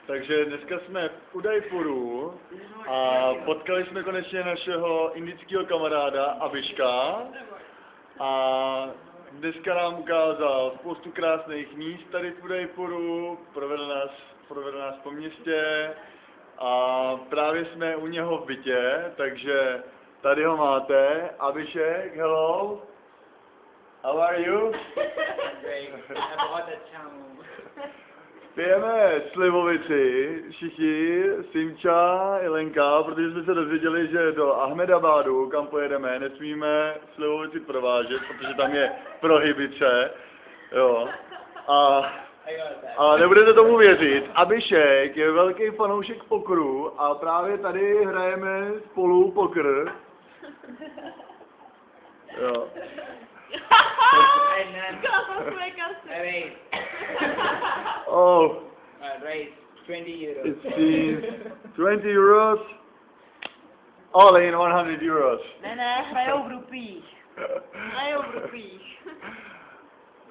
Takže dneska jsme v Udaipuru a potkali jsme konečně našeho indického kamaráda Abhiška a dneska nám ukázal spoustu krásných míst tady v Udaipuru, provedl nás po městě a právě jsme u něho v bytě, takže tady ho máte. Abhishek, hello. How are you? Pijeme slivovici, všichni, Simča, Jelenka, protože jsme se dozvěděli, že do Ahmedabadu, kam pojedeme, nesmíme slivovici provážet, protože tam je prohibice, jo. A nebudete tomu věřit, Abhishek je velký fanoušek pokeru a právě tady hrajeme spolu poker. Jo. Oh. Right, 20 euros. It's 20 euros. All in 100 euros. Ne, hrajou v rupích. Hrajou v rupích.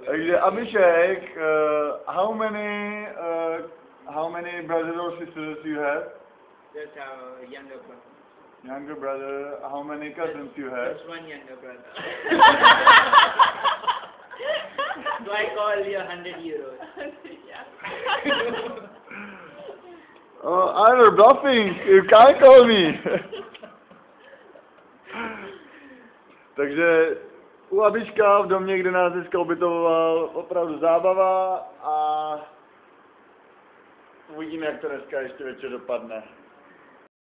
Takže Abhishek, how many brothers or sisters you have? Just a younger brother. Younger brother. How many cousins you have? Just one younger brother. So I call you 100 euros. Oh, I'm bluffing. You can't call me. Takže u Abhiška v domě, kde nás dneska ubytoval, opravdu zábava a uvidíme, jak to dneska ještě večer dopadne.